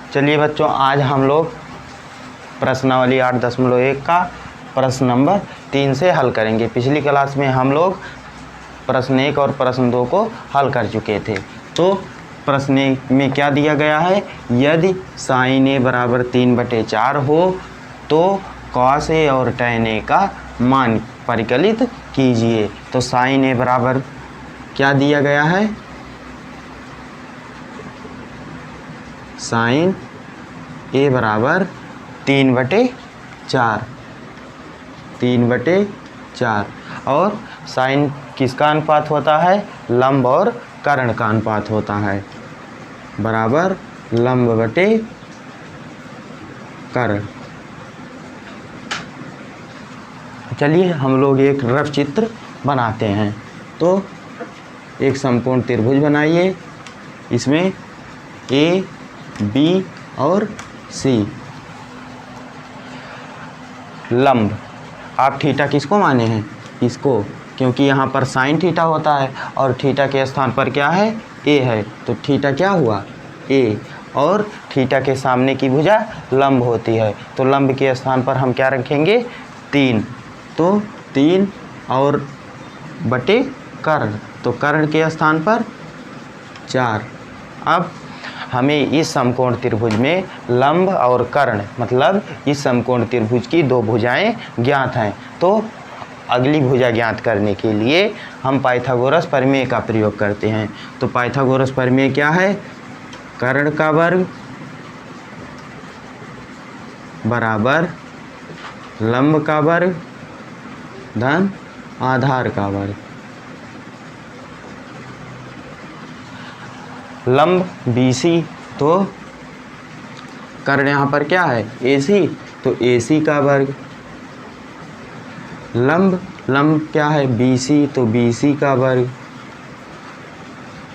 चलिए बच्चों, आज हम लोग प्रश्नावली 8.1 का प्रश्न नंबर 3 से हल करेंगे। पिछली क्लास में हम लोग प्रश्न 1 और प्रश्न 2 को हल कर चुके थे। तो प्रश्न 1 में क्या दिया गया है, यदि साइन ए बराबर 3/4 हो तो कॉस ए और टैन ए का मान परिकलित कीजिए। तो साइन ए बराबर क्या दिया गया है, साइन ए बराबर 3/4 और साइन किसका अनुपात होता है, लंब और कर्ण का अनुपात होता है, बराबर लंब बटे कर्ण। चलिए हम लोग एक रफ चित्र बनाते हैं। तो एक समकोण त्रिभुज बनाइए, इसमें ए बी और सी। लंब, आप थीटा किसको माने हैं, इसको, क्योंकि यहाँ पर साइन थीटा होता है और थीटा के स्थान पर क्या है, ए है, तो थीटा क्या हुआ, ए, और थीटा के सामने की भुजा लंब होती है, तो लंब के स्थान पर हम क्या रखेंगे, 3, तो 3 और बटे कर्ण, तो कर्ण के स्थान पर 4। अब हमें इस समकोण त्रिभुज में लंब और कर्ण, मतलब इस समकोण त्रिभुज की 2 भुजाएं ज्ञात हैं। तो अगली भुजा ज्ञात करने के लिए हम पाइथागोरस प्रमेय का प्रयोग करते हैं। तो पाइथागोरस प्रमेय क्या है, कर्ण का वर्ग बराबर लंब का वर्ग धन आधार का वर्ग। लंब BC, तो कर्ण यहाँ पर क्या है, AC, तो AC का वर्ग। लंब क्या है, BC, तो BC का वर्ग,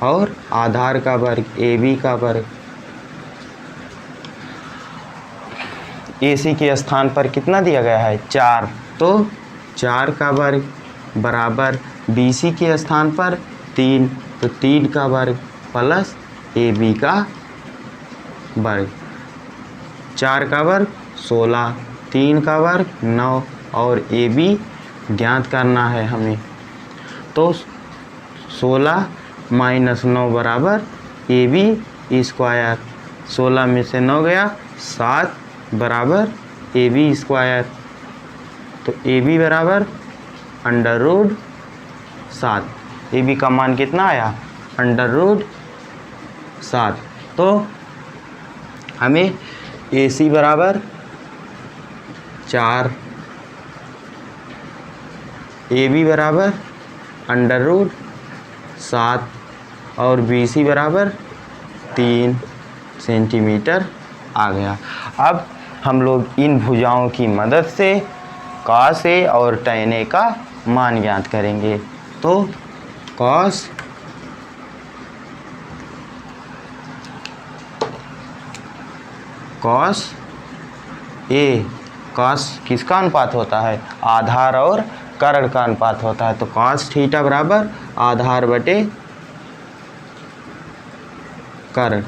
और आधार का वर्ग AB का वर्ग। AC के स्थान पर कितना दिया गया है, 4, तो 4 का वर्ग बराबर BC के स्थान पर 3, तो 3 का वर्ग प्लस AB का वर्ग। 4 का वर्ग 16, 3 का वर्ग 9 और AB ज्ञात करना है हमें। तो 16 - 9 बराबर AB स्क्वायर। 16 में से 9 गया, 7 बराबर AB स्क्वायर। तो AB बराबर √7। AB का मान कितना आया, √7। तो हमें AC बराबर 4, AB बराबर √7 और BC बराबर 3 सेंटीमीटर आ गया। अब हम लोग इन भुजाओं की मदद से कॉस ए और टैन ए का मान ज्ञात करेंगे। तो कॉस ए, कॉस किसका अनुपात होता है, आधार और कर्ण का अनुपात होता है। तो कॉस थीटा बराबर आधार बटे कर्ण।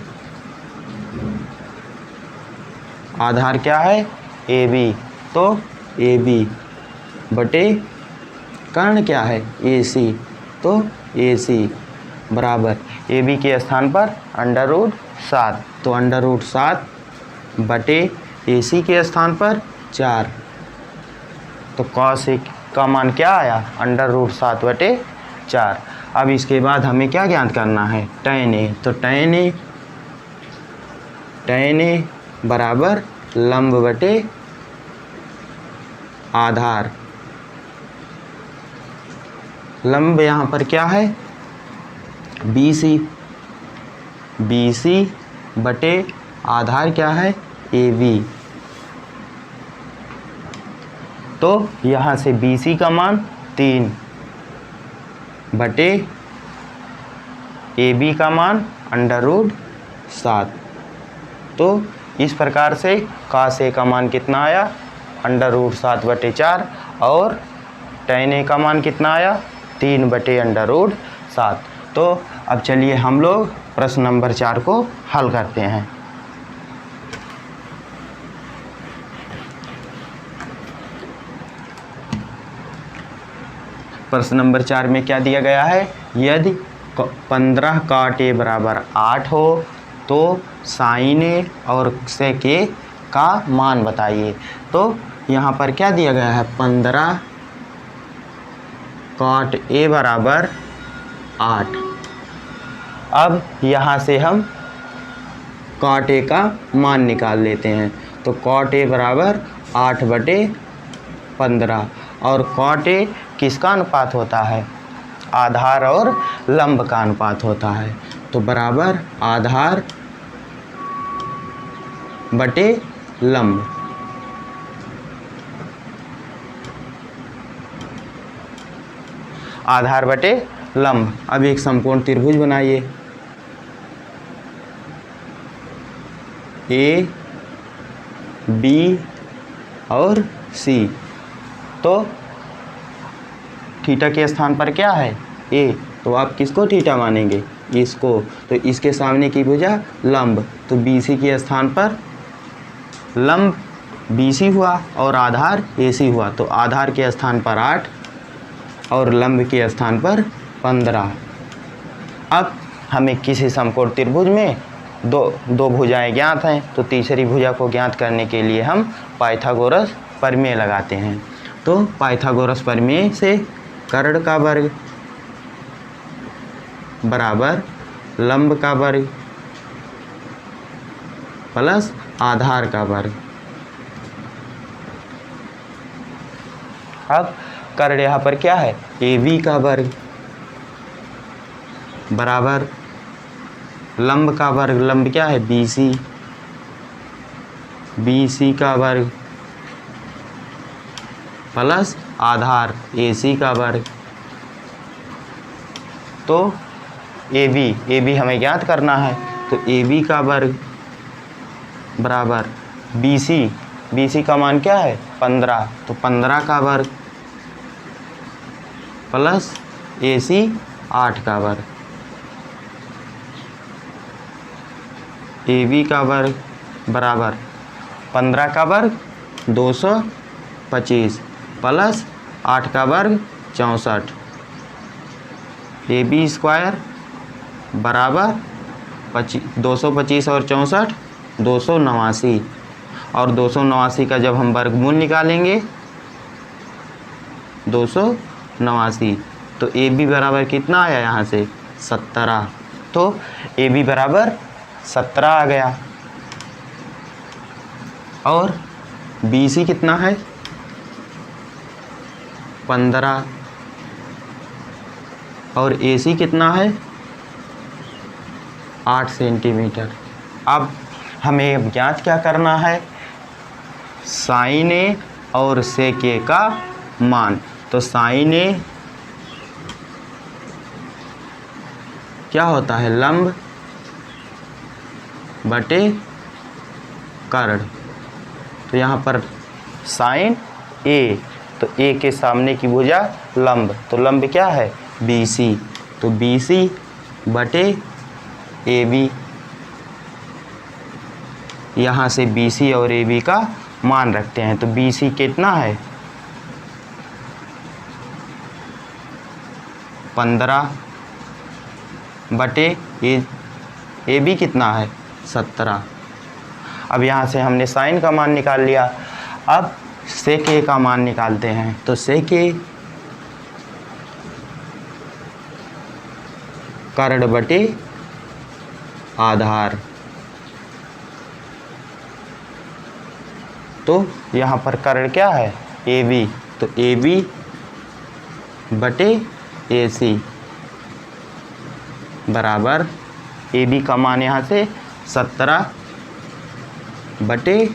आधार क्या है, AB, तो AB बटे कर्ण क्या है, AC, तो AC बराबर AB के स्थान पर √7, तो √7 बटे AC के स्थान पर 4। तो कॉस ए का मान क्या आया, √7 बटे 4। अब इसके बाद हमें क्या ज्ञात करना है, टैन ए। तो टैन ए बराबर लंब बटे आधार। लंब यहाँ पर क्या है, BC बटे आधार क्या है, AB। तो यहाँ से BC का मान 3 बटे AB का मान √7। तो इस प्रकार से कॉस ए का मान कितना आया, √7 बटे 4 और टैन ए का मान कितना आया, 3 बटे √7। तो अब चलिए हम लोग प्रश्न नंबर 4 को हल करते हैं। प्रश्न नंबर 4 में क्या दिया गया है, यदि 15 cot A बराबर 8 हो तो sin A और sec A का मान बताइए। तो यहाँ पर क्या दिया गया है, 15 cot A बराबर 8। अब यहाँ से हम cot A का मान निकाल लेते हैं। तो cot A बराबर 8/15 और cot A किसका अनुपात होता है, आधार और लंब का अनुपात होता है। तो बराबर आधार बटे लंब। आधार बटे लंब। अब एक समकोण त्रिभुज बनाइए, ए बी और सी। तो थीटा के स्थान पर क्या है, ए, तो आप किसको थीटा मानेंगे, इसको। तो इसके सामने की भुजा लंब, तो बी सी के स्थान पर लंब बी सी हुआ और आधार ए सी हुआ। तो आधार के स्थान पर 8 और लंब के स्थान पर 15। अब हमें किसी समकोण त्रिभुज में दो भुजाएं ज्ञात हैं, तो तीसरी भुजा को ज्ञात करने के लिए हम पाइथागोरस प्रमेय लगाते हैं। तो पाइथागोरस प्रमेय से कर्ण का वर्ग बराबर लंब का वर्ग प्लस आधार का वर्ग। अब कर्ण यहाँ पर क्या है, ए बी का वर्ग बराबर लंब का वर्ग, लंब क्या है बी सी, बी सी का वर्ग प्लस आधार ए सी का वर्ग। तो ए बी हमें ज्ञात करना है, तो ए बी का वर्ग बराबर बी सी का मान क्या है 15, तो 15 का वर्ग प्लस ए सी 8 का वर्ग। ए बी का वर्ग बराबर 15 का वर्ग 225 प्लस 8 का वर्ग 64। ए बी स्क्वायर बराबर 225 और 64 289, और 289 का जब हम वर्गमूल निकालेंगे 289, तो ए बी बराबर कितना आया यहाँ से 17। तो ए बी बराबर 17 आ गया। और बी सी कितना है 15 और ए सी कितना है 8 सेंटीमीटर। अब हमें ज्ञात क्या करना है, साइन ए और सेक ए का मान। तो साइन ए क्या होता है लंब बटे कर्ण। तो यहाँ पर साइन ए, तो ए के सामने की भुजा लंब, तो लंब क्या है बी सी, तो बी सी बटे ए बी। यहाँ से बी सी और ए बी का मान रखते हैं। तो बी सी कितना है 15 बटे ए बी कितना है 17। अब यहाँ से हमने साइन का मान निकाल लिया। अब सेक ए का मान निकालते हैं। तो सेक ए कर्ण बटे आधार। तो यहाँ पर कर्ण क्या है ए बी, तो ए बी बटे ए सी बराबर ए बी का मान यहाँ से 17 बटे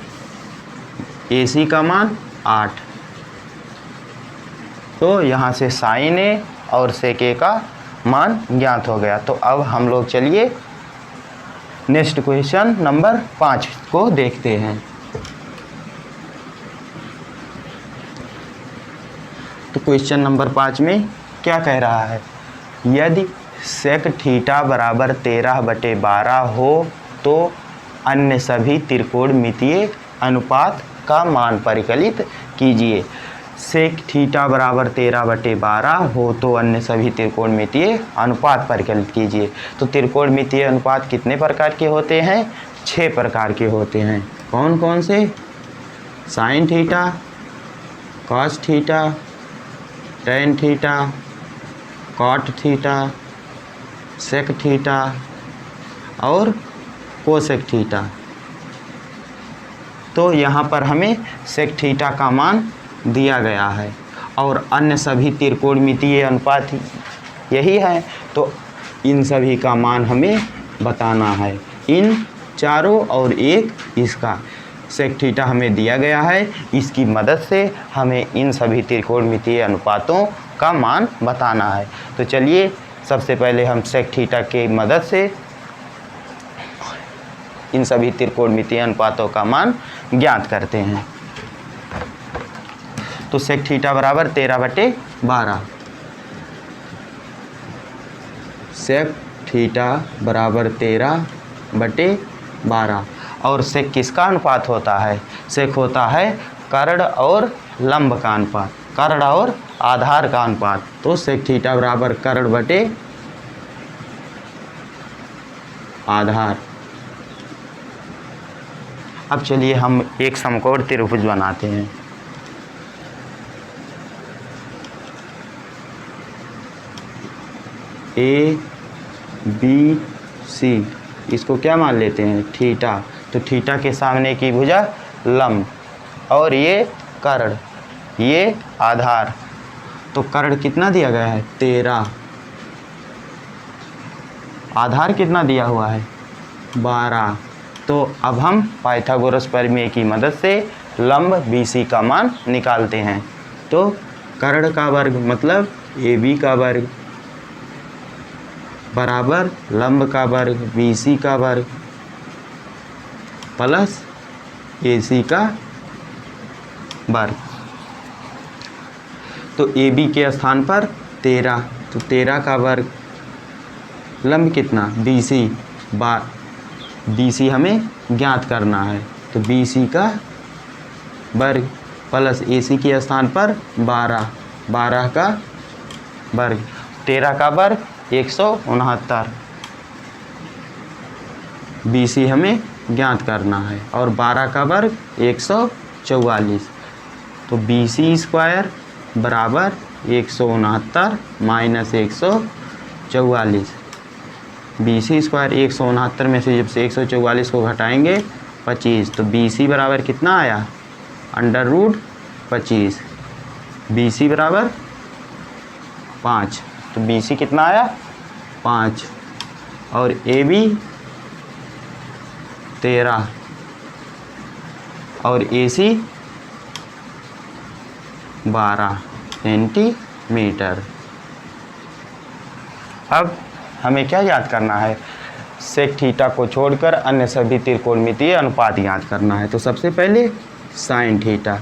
ए सी का मान 8। तो यहाँ से साइन ए और सेक ए का मान ज्ञात हो गया। तो अब हम लोग चलिए नेक्स्ट क्वेश्चन नंबर 5 को देखते हैं। तो क्वेश्चन नंबर 5 में क्या कह रहा है, यदि सेक थीटा बराबर 13/12 हो तो अन्य सभी त्रिकोणमितीय अनुपात का मान परिकलित कीजिए। सेक थीटा बराबर 13/12 हो तो अन्य सभी त्रिकोणमितीय अनुपात परिकलित कीजिए। तो त्रिकोणमितीय अनुपात कितने प्रकार के होते हैं? 6 प्रकार के होते हैं। कौन कौन से? Sine theta, cos theta, tan theta, cot theta, sec theta और कोसेक थीटा। तो यहाँ पर हमें सेक थीटा का मान दिया गया है और अन्य सभी त्रिकोणमितीय अनुपात यही है, तो इन सभी का मान हमें बताना है। इन चारों और एक इसका सेक थीटा हमें दिया गया है, इसकी मदद से हमें इन सभी त्रिकोणमितीय अनुपातों का मान बताना है। तो चलिए सबसे पहले हम सेक थीटा की मदद से इन सभी त्रिकोणमितीय अनुपातों का मान ज्ञात करते हैं। तो सेक थीटा बराबर 13/12। सेक थीटा बराबर 13/12। और सेक किसका अनुपात होता है? सेक होता है कर्ण और लंब का अनुपात, कर्ण और आधार का अनुपात। तो सेक थीटा बराबर कर्ण बटे आधार। अब चलिए हम एक समकोण त्रिभुज बनाते हैं। ए बी सी, इसको क्या मान लेते हैं? थीटा। तो थीटा के सामने की भुजा लंब और ये कर्ण, ये आधार। तो कर्ण कितना दिया गया है? 13। आधार कितना दिया हुआ है? 12। तो अब हम पाइथागोरस प्रमेय की मदद से लंब BC का मान निकालते हैं। तो कर्ण का वर्ग मतलब AB का वर्ग बराबर लंब का वर्ग BC का वर्ग प्लस AC का वर्ग। तो AB के स्थान पर 13, तो 13 का वर्ग, लंब कितना? BC, BC हमें ज्ञात करना है। तो BC का वर्ग प्लस AC के स्थान पर 12, 12 का वर्ग, 13 का वर्ग 169। BC हमें ज्ञात करना है और 12 का वर्ग 144। तो BC स्क्वायर बराबर 169 माइनस 144। BC स्क्वायर 169 में से जब से 144 को घटाएंगे 25, तो BC बराबर कितना आया? √25। BC बराबर 5, तो BC कितना आया? 5। और AB 13 और AC 12 सेंटीमीटर। अब हमें क्या याद करना है? सेक थीटा को छोड़कर अन्य सभी त्रिकोणमितीय अनुपात याद करना है। तो सबसे पहले साइन थीटा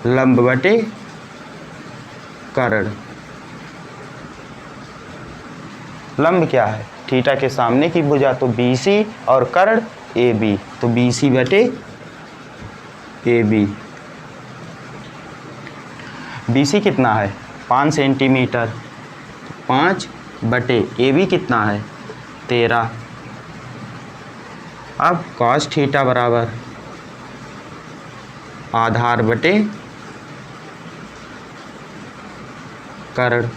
लंब बटे कर्ण। लंब क्या है? थीटा के सामने की भुजा, तो BC और कर्ण AB, तो BC बटे AB। BC कितना है? 5 सेंटीमीटर, 5 बटे AB कितना है? 13। अब कॉस थीटा बराबर आधार बटे कर्ण।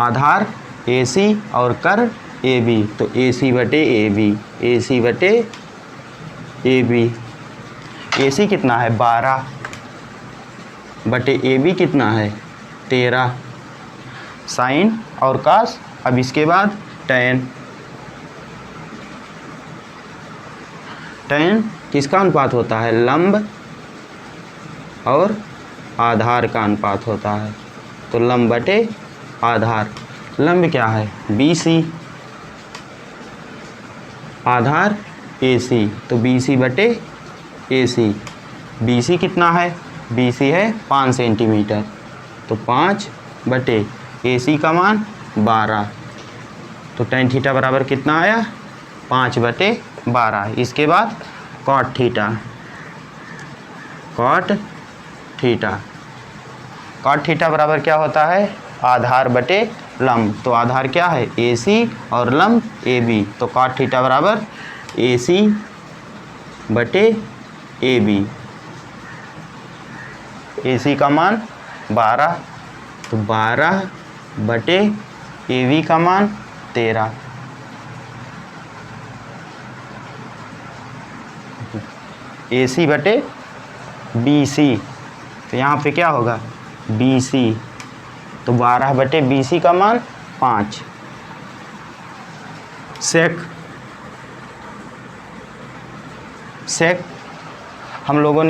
आधार AC और कर्ण AB, तो AC बटे AB, AC बटे AB। AC कितना है? 12 बटे AB कितना है? 13। साइन और कॉस। अब इसके बाद टेन। टेन किसका अनुपात होता है? लंब और आधार का अनुपात होता है। तो लंब बटे आधार। लंब क्या है? BC, आधार AC, तो BC बटे AC। BC कितना है? BC है 5 सेंटीमीटर, तो 5 बटे AC का मान 12। तो टेन थीटा बराबर कितना आया? 5/12। इसके बाद cot theta. Cot theta. Cot theta बराबर क्या होता है, आधार बटे लंब। तो आधार क्या है, AC और लंब AB। तो कॉट थीटा बराबर AC बटे AB। AC का मान 12, तो 12 बटे AB का मान 13। AC बटे BC, तो यहाँ पे क्या होगा BC, तो 12 बटे BC का मान 5। सेक हम लोगों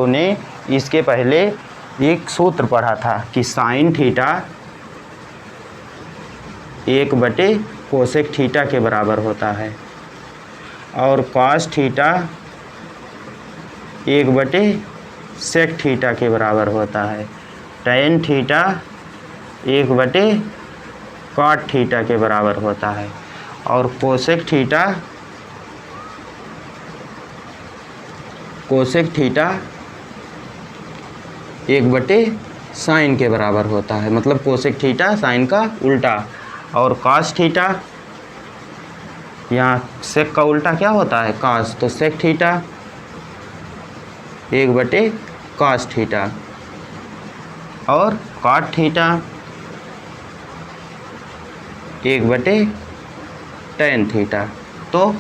ने इसके पहले एक सूत्र पढ़ा था कि साइन थीटा 1 बटे कोसेक थीटा के बराबर होता है और कॉस थीटा 1 बटे सेक थीटा के बराबर होता है। टैन थीटा 1 बटे कॉट थीटा के बराबर होता है और कोसेक थीटा 1 बटे साइन के बराबर होता है। मतलब कोसेक थीटा साइन का उल्टा। और कॉस थीटा, यहाँ सेक का उल्टा क्या होता है, कॉस, तो सेक थीटा 1 बटे कॉस थीटा और कॉट थीटा 1 बटे टैन थीटा। तो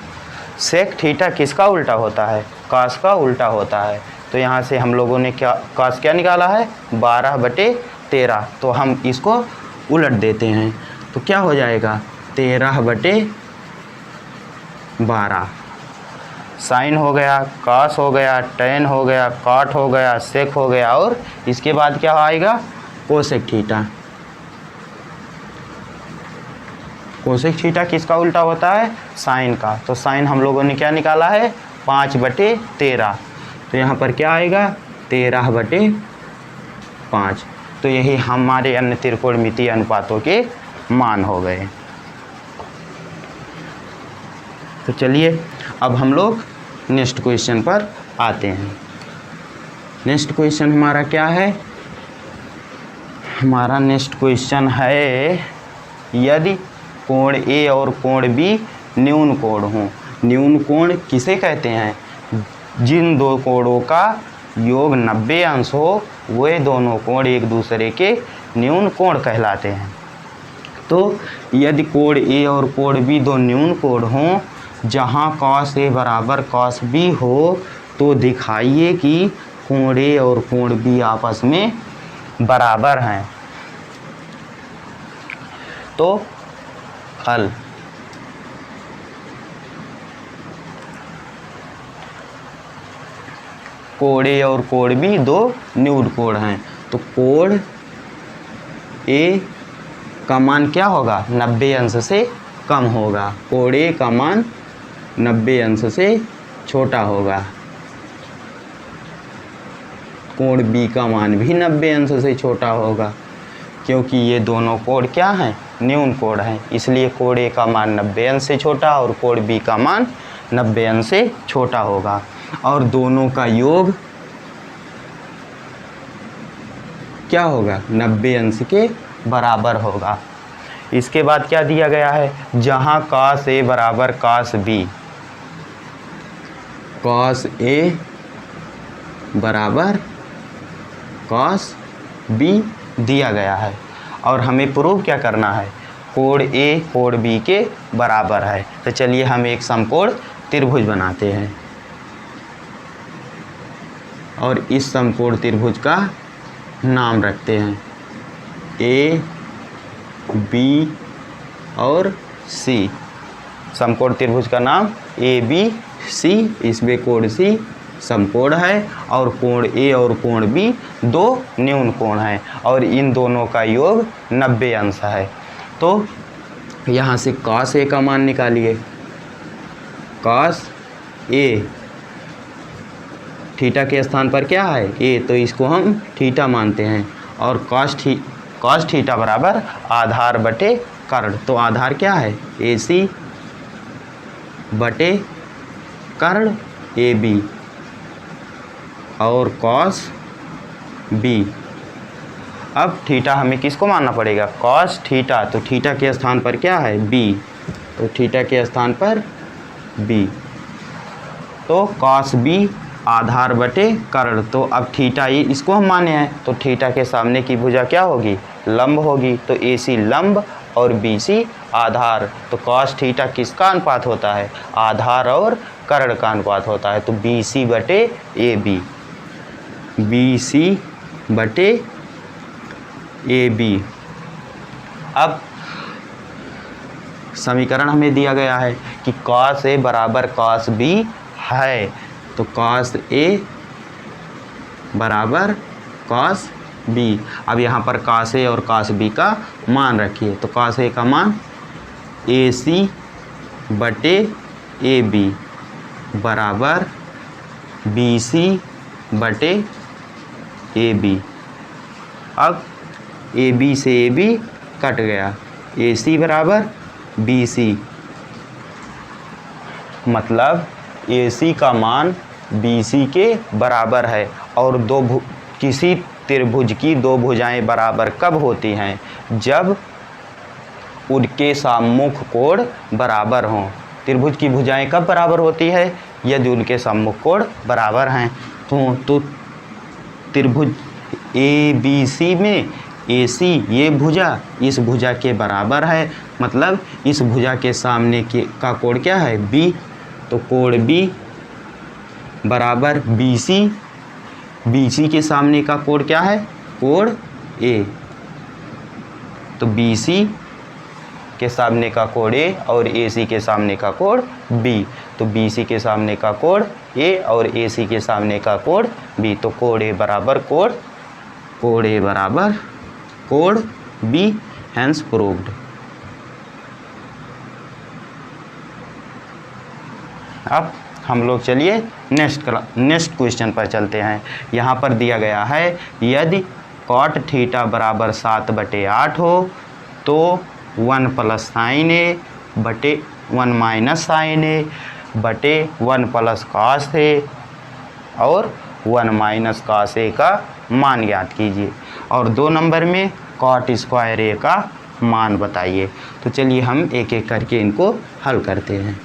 सेक थीटा किसका उल्टा होता है, कॉस का उल्टा होता है। तो यहाँ से हम लोगों ने कॉस क्या निकाला है, 12 बटे 13। तो हम इसको उलट देते हैं तो क्या हो जाएगा 13 बटे 12। साइन हो गया, कॉस हो गया, टैन हो गया, कॉट हो गया, सेक हो गया और इसके बाद क्या आएगा कोसेक थीटा। कोसेक थीटा किसका उल्टा होता है, साइन का। तो साइन हम लोगों ने क्या निकाला है 5 बटे 13। तो यहाँ पर क्या आएगा 13 बटे 5। तो यही हमारे अन्य त्रिकोणमितीय अनुपातों के मान हो गए। तो चलिए अब हम लोग नेक्स्ट क्वेश्चन पर आते हैं। नेक्स्ट क्वेश्चन हमारा क्या है, हमारा नेक्स्ट क्वेश्चन है यदि कोण A और कोण B न्यून कोण हों। न्यून कोण किसे कहते हैं, जिन दो कोणों का योग 90 अंश हो वे दोनों कोण एक दूसरे के न्यून कोण कहलाते हैं। तो यदि कोण A और कोण B दो न्यून कोण हों जहाँ cos A बराबर cos B हो तो दिखाइए कि कोण A और कोण B आपस में बराबर हैं। तो हल, कोण A और कोण B दो न्यून कोण हैं तो कोण A का मान क्या होगा 90 अंश से कम होगा, कोण A का मान 90 अंश से छोटा होगा, कोण B का मान भी 90 अंश से छोटा होगा। क्योंकि ये दोनों कोण क्या हैं, न्यून कोण हैं, इसलिए कोण A का मान 90 अंश से छोटा और कोण B का मान 90 अंश से छोटा होगा। और दोनों का योग क्या होगा 90 अंश के बराबर होगा। इसके बाद क्या दिया गया है, जहाँ cos A बराबर cos B, cos A बराबर cos B दिया गया है और हमें प्रूव क्या करना है, कोण A कोण B के बराबर है। तो चलिए हम एक समकोण त्रिभुज बनाते हैं और इस समकोण त्रिभुज का नाम रखते हैं A B और C। समकोण त्रिभुज का नाम ABC, इसमें कोण C समकोण है और कोण A और कोण B दो न्यून कोण हैं और इन दोनों का योग 90 अंश है। तो यहाँ से cos A का मान निकालिए, cos A थीटा के स्थान पर क्या है A, तो इसको हम थीटा मानते हैं और cos थीटा बराबर आधार बटे कर्ण। तो आधार क्या है AC बटे कर्ण AB और कॉस बी। अब थीटा हमें किसको मानना पड़ेगा? Cos theta. तो थीटा के स्थान पर क्या है? बी। तो थीटा के स्थान पर बी। तो कॉस बी आधार बटे कर्ण। तो अब थीटा ये इसको हम माने हैं, तो थीटा के सामने की भुजा क्या होगी? लंब होगी। तो ए सी लंब और बी सी आधार। तो कॉस थीटा किसका अनुपात होता है? आधार और कर्ण का अनुपात होता है। तो बी सी बटे ए बी, बी सी बटे ए बी। अब समीकरण हमें दिया गया है कि कॉस ए बराबर कॉस बी है, तो कॉस ए बराबर कॉस बी। अब यहाँ पर कॉस ए और कॉस बी का मान रखिए। तो कॉस ए का मान ए सी बटे ए बी बराबर बी सी बटे ए बी। अब ए बी से ए बी कट गया, ए सी बराबर बी सी, मतलब ए सी का मान बी सी के बराबर है। और किसी त्रिभुज की दो भुजाएं बराबर कब होती हैं? जब उनके सम्मुख कोण बराबर हों। त्रिभुज की भुजाएं कब बराबर होती है? यदि उनके सम्मुख कोण बराबर हैं। तो त्रिभुज ए बी सी में ए सी ये भुजा इस भुजा के बराबर है, मतलब इस भुजा के सामने का कोण क्या है? बी। तो कोण बी बराबर बी सी, बी सी के सामने का कोण क्या है? कोण ए। तो बी सी के सामने का कोण ए और ए सी के सामने का कोण बी। तो बी सी के सामने का कोण ए और ए सी के सामने का कोण बी। तो कोण ए बराबर कोण ए बराबर कोण बी, हैंस प्रूव्ड। अब हम लोग चलिए नेक्स्ट क्वेश्चन पर चलते हैं। यहाँ पर दिया गया है यदि कॉट थीटा बराबर 7/8 हो तो 1 प्लस साइन ए बटे 1 माइनस साइन ए बटे 1 प्लस कॉस ए और 1 माइनस कॉस ए का मान ज्ञात कीजिए। और 2 नंबर में कॉट स्क्वायर ए का मान बताइए। तो चलिए हम एक एक करके इनको हल करते हैं।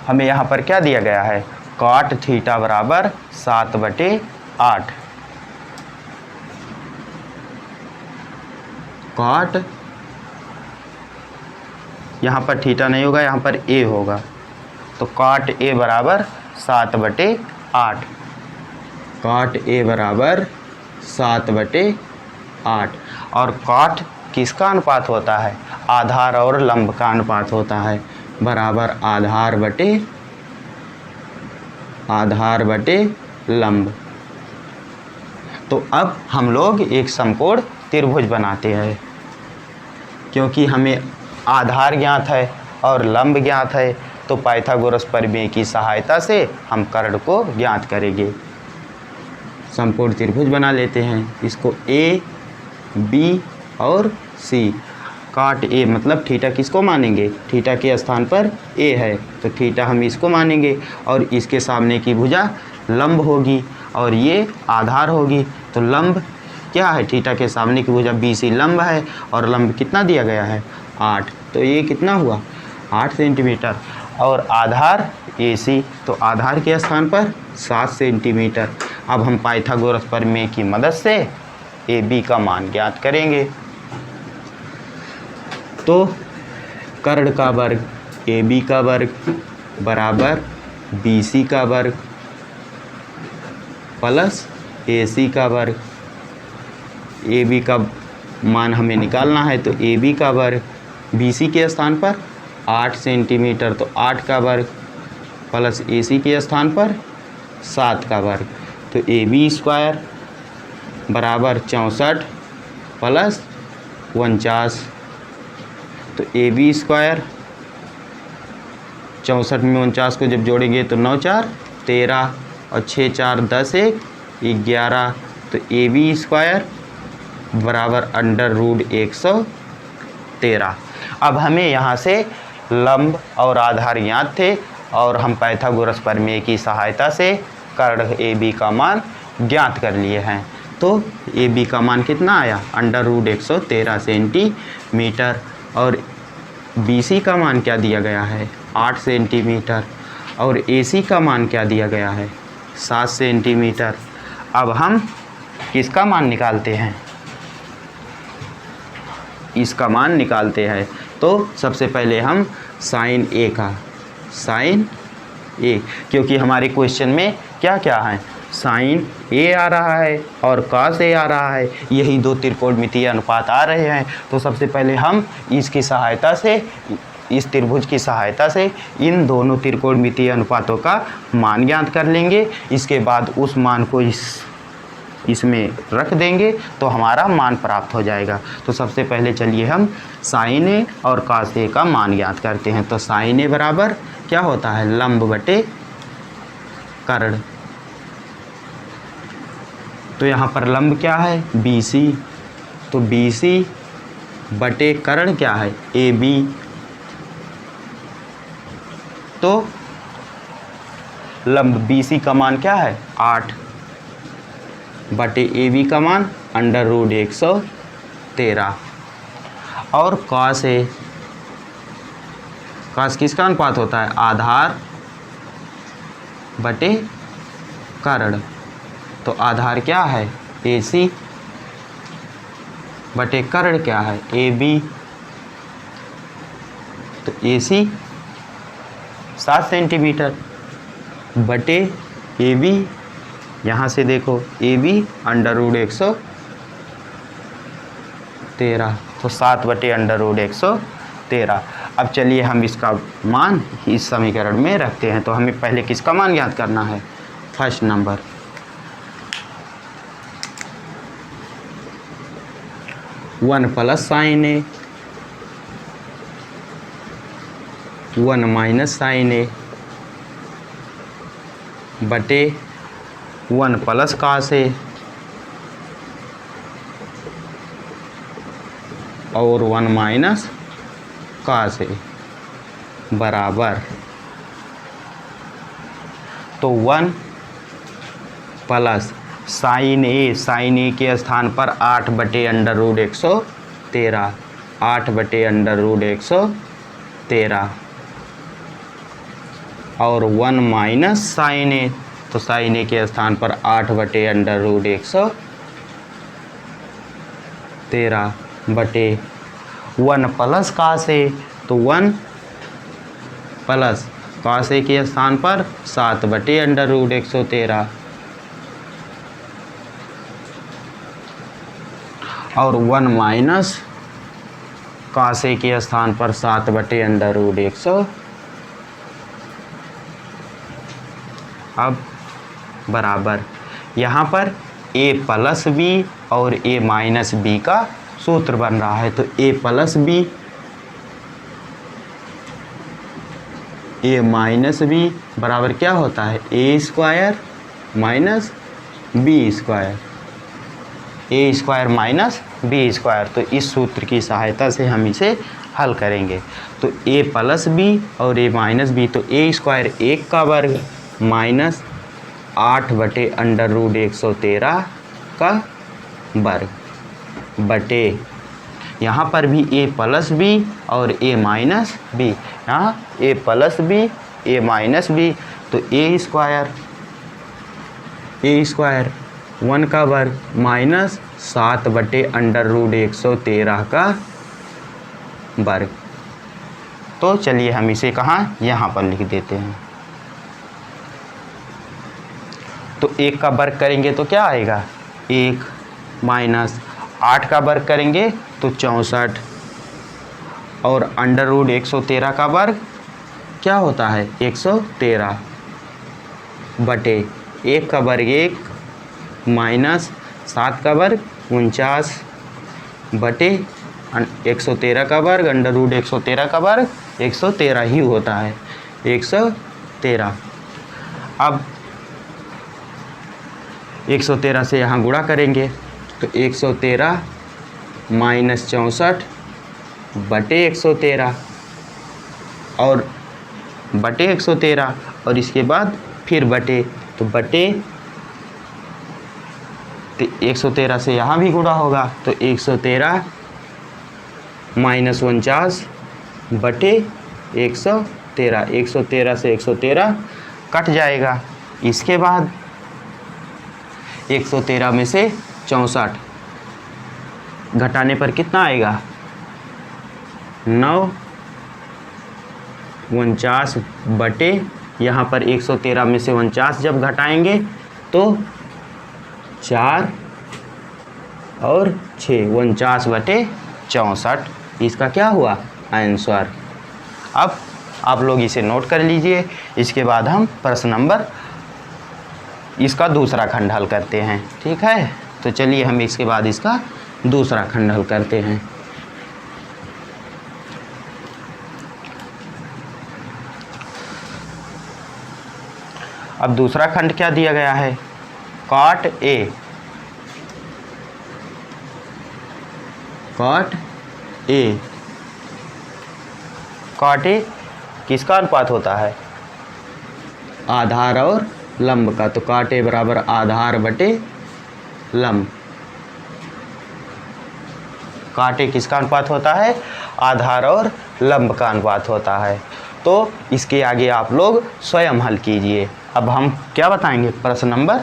हमें यहाँ पर क्या दिया गया है? कॉट थीटा बराबर 7/8। कॉट, यहाँ पर थीटा नहीं होगा, यहाँ पर ए होगा। तो कॉट ए बराबर 7/8। कॉट ए बराबर 7/8। और कॉट किसका अनुपात होता है? आधार और लंब का अनुपात होता है, बराबर आधार बटे लंब। तो अब हम लोग एक समकोण त्रिभुज बनाते हैं। क्योंकि हमें आधार ज्ञात है और लंब ज्ञात है, तो पाइथागोरस प्रमेय की सहायता से हम कर्ण को ज्ञात करेंगे। समकोण त्रिभुज बना लेते हैं। इसको ए बी और सी। कॉट ए मतलब थीटा किसको मानेंगे? थीटा के स्थान पर ए है, तो थीटा हम इसको मानेंगे। और इसके सामने की भुजा लंब होगी और ये आधार होगी। तो लंब क्या है? थीटा के सामने की भुजा बी सी लंब है और लंब कितना दिया गया है? 8। तो ये कितना हुआ? 8 सेंटीमीटर। और आधार ए सी, तो आधार के स्थान पर 7 सेंटीमीटर। अब हम पाइथागोरस प्रमेय की मदद से ए बी का मान ज्ञात करेंगे। तो कर्ण का वर्ग ए बी का वर्ग बराबर बी सी का वर्ग प्लस ए सी का वर्ग। ए बी का मान हमें निकालना है, तो ए बी का वर्ग बी सी के स्थान पर 8 सेंटीमीटर, तो 8 का वर्ग प्लस ए सी के स्थान पर 7 का वर्ग। तो ए बी स्क्वायर बराबर 64 प्लस 49। तो ए बी स्क्वायर 64 में 49 को जब जोड़ेंगे तो 9 4 13 और 6 4 10 1 11। तो ए बी स्क्वायर बराबर √113। अब हमें यहाँ से लंब और आधार ज्ञात थे और हम पाइथागोरस प्रमेय की सहायता से कर्ण ए बी का मान ज्ञात कर लिए हैं। तो ए बी का मान कितना आया, √113 सेंटीमीटर, और बी सी का मान क्या दिया गया है, 8 सेंटीमीटर, और ए सी का मान क्या दिया गया है, 7 सेंटीमीटर। अब हम किसका मान निकालते हैं, इसका मान निकालते हैं। तो सबसे पहले हम साइन ए का, साइन ए, क्योंकि हमारे क्वेश्चन में क्या क्या है, साइन ए आ रहा है और कॉस ए आ रहा है, यही दो त्रिकोणमितीय अनुपात आ रहे हैं। तो सबसे पहले हम इसकी सहायता से, इस त्रिभुज की सहायता से इन दोनों त्रिकोणमितीय अनुपातों का मान ज्ञात कर लेंगे। इसके बाद उस मान को इसमें रख देंगे तो हमारा मान प्राप्त हो जाएगा। तो सबसे पहले चलिए हम साइन ए और कॉस ए का मान ज्ञात करते हैं। तो साइन ए बराबर क्या होता है, लंब बटे कर्ण। तो यहाँ पर लंब क्या है, बी सी, तो बी सी बटे कर्ण क्या है, ए बी। तो लंब बी सी का मान क्या है, 8 बटे ए बी का मान √113। और कॉस ए, कॉस किसका अनुपात होता है, आधार बटे कर्ण। तो आधार क्या है, ए सी, बटे कर्ण क्या है, ए बी। तो ए सी 7 सेंटीमीटर बटे ए बी, यहाँ से देखो ए बी √113, तो 7 बटे √113। अब चलिए हम इसका मान इस समीकरण में रखते हैं। तो हमें पहले किसका मान ज्ञात करना है, फर्स्ट नंबर, 1 प्लस साइन ए 1 माइनस साइन ए बटे 1 प्लस कॉस ए और 1 माइनस कॉस ए बराबर, तो 1 प्लस साइन ए, साइन ए के स्थान पर 8 बटे √113, 8 बटे √113, और 1 माइनस साइन ए, तो साइन ए के स्थान पर 8 बटे √113 बटे 1 प्लस कॉस ए, तो 1 प्लस कॉस ए के स्थान पर 7 बटे √113, और 1 माइनस कॉस ए के स्थान पर 7 बटे √100। अब बराबर, यहाँ पर a प्लस बी और a माइनस बी का सूत्र बन रहा है। तो a plus b, a minus b बराबर क्या होता है, a square minus b square, a square minus b square. तो इस सूत्र की सहायता से हम इसे हल करेंगे। तो a प्लस बी और a माइनस बी, तो a स्क्वायर 1 का वर्ग माइनस 8 बटे √113 का वर्ग बटे, यहाँ पर भी a प्लस बी और a माइनस बी, यहाँ a plus b a minus b, तो a स्क्वायर 1 का वर्ग माइनस 7 बटे √113 का वर्ग। तो चलिए हम इसे कहाँ, यहाँ पर लिख देते हैं। तो 1 का वर्ग करेंगे तो क्या आएगा, 1 माइनस 8 का वर्ग करेंगे तो 64, और √113 का वर्ग क्या होता है, 113 बटे 1 का वर्ग 1 माइनस 7 का वर्ग 49 बटे 113 का वर्ग, √113 का वर्ग 113 ही होता है, 113। अब 113 से यहाँ गुणा करेंगे तो 113 माइनस 64 बटे 113, और बटे 113 और इसके बाद फिर बटे, तो बटे 113 से यहाँ भी गुणा होगा, तो 113 माइनस 49 बटे 113, 113 से 113 कट जाएगा। इसके बाद 113 में से 64 घटाने पर कितना आएगा, 9 49 बटे, यहाँ पर 113 में से 49 जब घटाएंगे तो 4 और 6, 49 बटे 64, इसका क्या हुआ आंसर। अब आप लोग इसे नोट कर लीजिए। इसके बाद हम प्रश्न नंबर इसका दूसरा खंड हल करते हैं, ठीक है। तो चलिए हम इसके बाद इसका दूसरा खंड हल करते हैं। अब दूसरा खंड क्या दिया गया है, cot A किसका अनुपात होता है, आधार और लंब का। तो cot A बराबर आधार बटे लंब। cot A किसका अनुपात होता है, आधार और लंब का अनुपात होता है। तो इसके आगे आप लोग स्वयं हल कीजिए। अब हम क्या बताएंगे, प्रश्न नंबर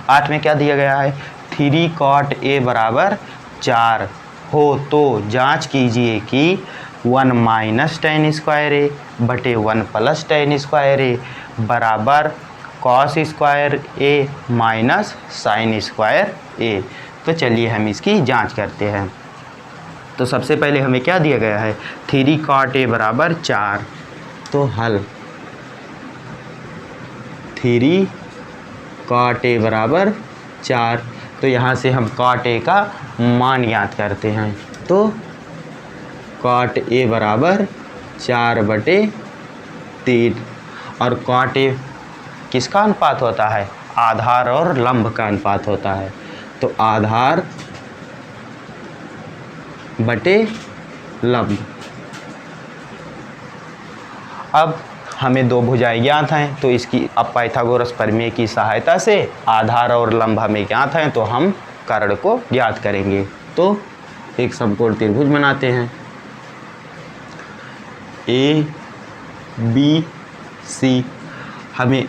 8 में क्या दिया गया है, 3 cot A बराबर 4 हो तो जांच कीजिए कि 1 माइनस tan स्क्वायर ए बटे 1 प्लस tan स्क्वायर ए बराबर cos स्क्वायर ए माइनस sin स्क्वायर ए। तो चलिए हम इसकी जांच करते हैं। तो सबसे पहले हमें क्या दिया गया है, 3 cot A बराबर 4, तो हल 3 cot A बराबर 4, तो यहाँ से हम cot A का मान ज्ञात करते हैं। तो cot A बराबर 4 बटे 3, और cot A किसका अनुपात होता है, आधार और लंब का अनुपात होता है। तो आधार बटे लंब। अब हमें दो भुजाएं ज्ञात हैं, तो इसकी अब पाइथागोरस प्रमेय की सहायता से आधार और लंब हमें ज्ञात हैं, तो हम कर्ण को ज्ञात करेंगे। तो एक समकोण त्रिभुज बनाते हैं, ए बी सी। हमें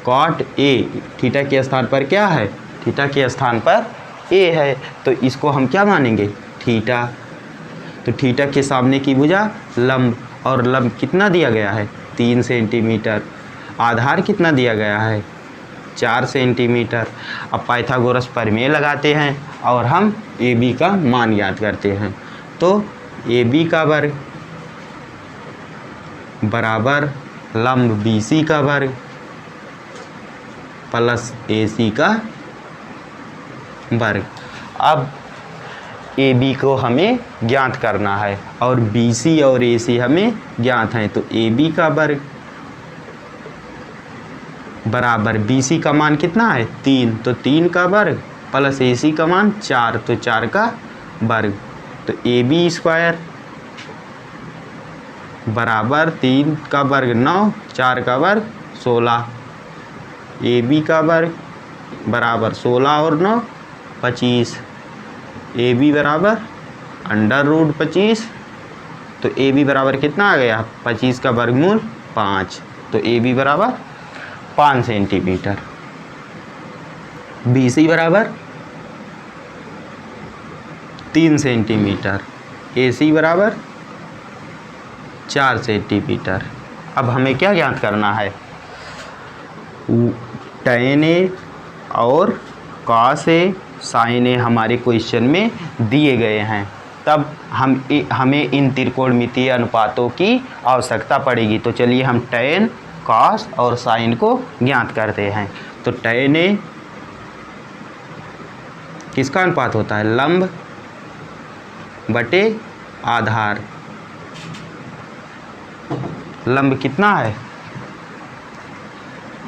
cot A थीटा के स्थान पर क्या है, थीटा के स्थान पर A है, तो इसको हम क्या मानेंगे, थीटा। तो थीटा के सामने की भुजा लंब, और लंब कितना दिया गया है, 3 सेंटीमीटर। आधार कितना दिया गया है, 4 सेंटीमीटर। अब पाइथागोरस प्रमेय लगाते हैं और हम ए बी का मान ज्ञात करते हैं। तो ए बी का वर्ग बराबर लंब बी सी का वर्ग प्लस ए सी का वर्ग। अब ए बी को हमें ज्ञात करना है और बी सी और ए सी हमें ज्ञात हैं, तो ए बी का वर्ग बराबर बी सी का मान कितना है, 3, तो 3 का वर्ग प्लस ए सी का मान 4, तो 4 का वर्ग। तो ए बी स्क्वायर बराबर 3 का वर्ग 9, 4 का वर्ग 16। ए बी का वर्ग बराबर 16 और 9 25। ए बी बराबर √25, तो ए बी बराबर कितना आ गया, 25 का वर्गमूल 5, तो ए बी बराबर 5 सेंटीमीटर। बी सी बराबर 3 सेंटीमीटर। ए सी बराबर 4 सेंटीमीटर। अब हमें क्या ज्ञात करना है, tan A और cos A sin A हमारे क्वेश्चन में दिए गए हैं। तब हमें इन त्रिकोणमितीय अनुपातों की आवश्यकता पड़ेगी। तो चलिए हम tan, cos और sin को ज्ञात करते हैं। तो tan A किसका अनुपात होता है, लंब बटे आधार। लंब कितना है,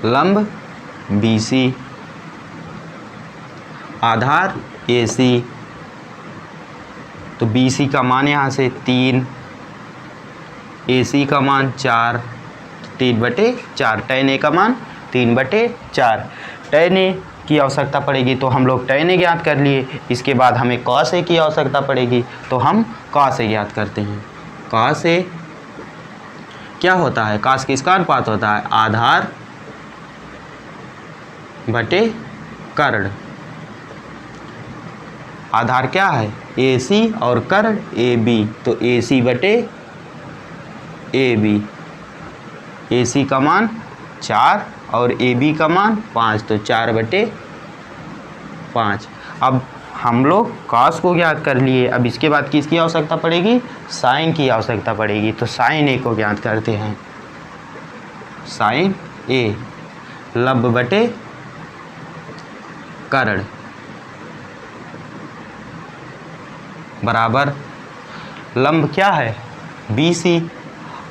लंब BC, आधार AC, तो BC का मान यहाँ से 3, AC का मान 4, 3/4, tan A का मान 3/4। tan A की आवश्यकता पड़ेगी तो हम लोग tan A ज्ञात कर लिए। इसके बाद हमें cos A की आवश्यकता पड़ेगी तो हम cos A ज्ञात करते हैं। cos A क्या होता है? cos किसका अनुपात होता है? आधार बटे कर्ण। आधार क्या है? AC और कर्ण AB, तो AC बटे AB। AC का मान 4 और AB का मान 5, तो 4/5। अब हम लोग cos को ज्ञात कर लिए। अब इसके बाद किसकी आवश्यकता पड़ेगी? साइन की आवश्यकता पड़ेगी। तो साइन A को ज्ञात करते हैं। साइन A लंब बटे कर्ण बराबर लंब क्या है? BC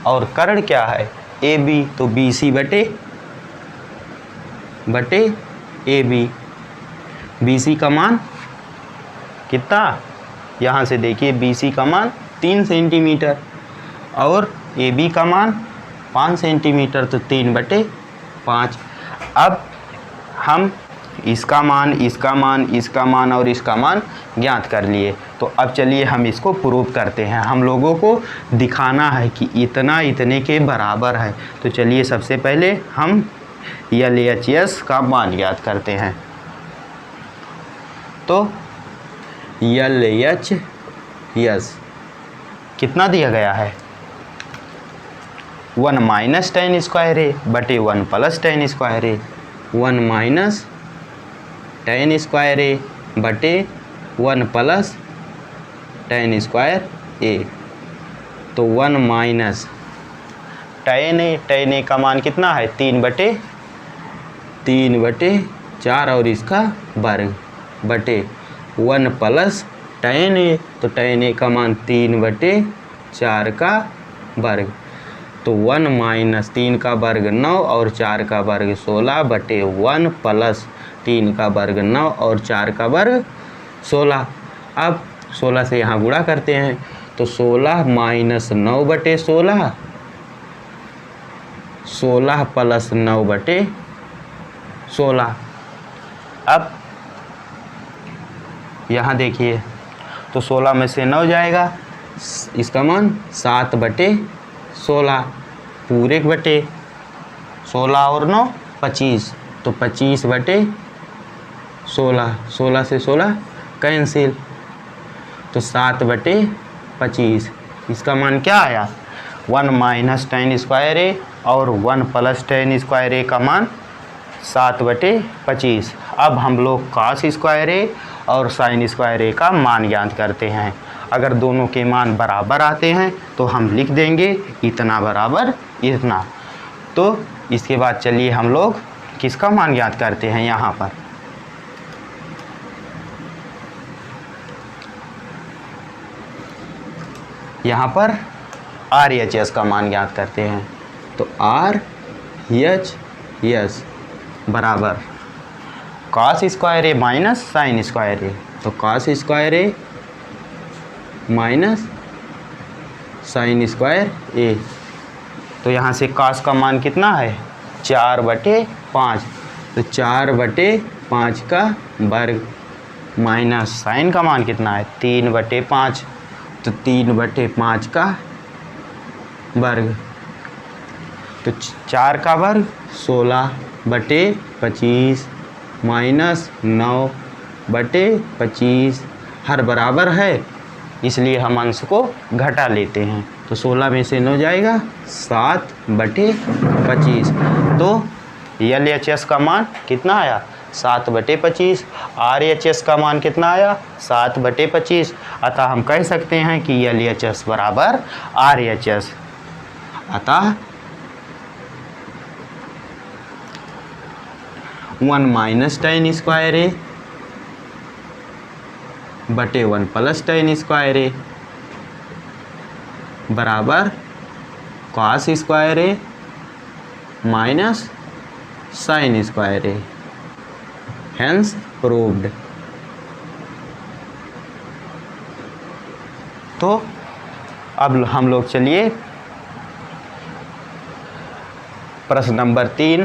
और कर्ण क्या है? AB, तो BC बटे AB। BC का मान कितना? यहाँ से देखिए BC का मान 3 सेंटीमीटर और AB का मान 5 सेंटीमीटर, तो 3/5। अब हम इसका मान, इसका मान, इसका मान और इसका मान ज्ञात कर लिए। तो अब चलिए हम इसको प्रूव करते हैं। हम लोगों को दिखाना है कि इतना इतने के बराबर है। तो चलिए सबसे पहले हम LHS का मान ज्ञात करते हैं। तो LHS कितना दिया गया है? 1 माइनस tan स्क्वायर A बटे 1 plus tan square A। 1 minus tan square A बटे 1 प्लस tan स्क्वायर A। तो 1 माइनस tan A का मान कितना है? 3/4 और इसका वर्ग बटे 1 प्लस tan A, तो tan A का मान 3/4 का वर्ग। तो 1 माइनस 3 का वर्ग 9 और 4 का वर्ग 16 बटे 1 प्लस 3 का वर्ग 9 और 4 का वर्ग 16। अब 16 से यहाँ गुणा करते हैं तो 16 माइनस 9/16, 16 प्लस 9/16। अब यहाँ देखिए तो 16 में से 9 जाएगा, इसका मान 7/16, पूरे बटे 16 और 9 25, तो 25/16। 16 से 16 कैंसिल, तो 7/25। इसका मान क्या आया? 1 माइनस tan स्क्वायर A और 1 प्लस tan स्क्वायर A का मान 7/25। अब हम लोग cos स्क्वायर A और sin स्क्वायर A का मान ज्ञात करते हैं। अगर दोनों के मान बराबर आते हैं तो हम लिख देंगे इतना बराबर इतना। तो इसके बाद चलिए हम लोग किसका मान ज्ञात करते हैं? यहाँ पर RHS का मान ज्ञात करते हैं। तो RHS बराबर cos square A minus sine square A। तो cos square A minus sine square A। तो यहाँ से cos का मान कितना है? 4/5, तो 4/5 का वर्ग माइनस साइन का मान कितना है? 3/5, तो 3/5 का वर्ग, तो 4 का वर्ग 16/25 माइनस 9/25। हर बराबर है इसलिए हम अंश को घटा लेते हैं। तो 16 में से 9 जाएगा, 7/25। तो LHS का मान कितना आया? 7/25। RHS का मान कितना आया? 7/25। अतः हम कह सकते हैं कि LHS बराबर RHS। अतः 1 माइनस tan स्क्वायर A बटे 1 प्लस tan स्क्वायर A बराबर cos square A minus sine square A। Hence proved. तो अब हम लोग चलिए प्रश्न नंबर 3,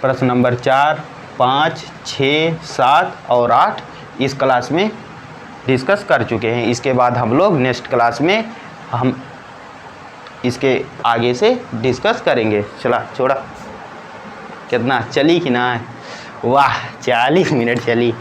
प्रश्न नंबर 4, 5, 6, 7 और 8 इस क्लास में डिस्कस कर चुके हैं। इसके बाद हम लोग नेक्स्ट क्लास में हम इसके आगे से डिस्कस करेंगे। चला छोड़ा, कितना चली कि ना? वाह 40 मिनट चली।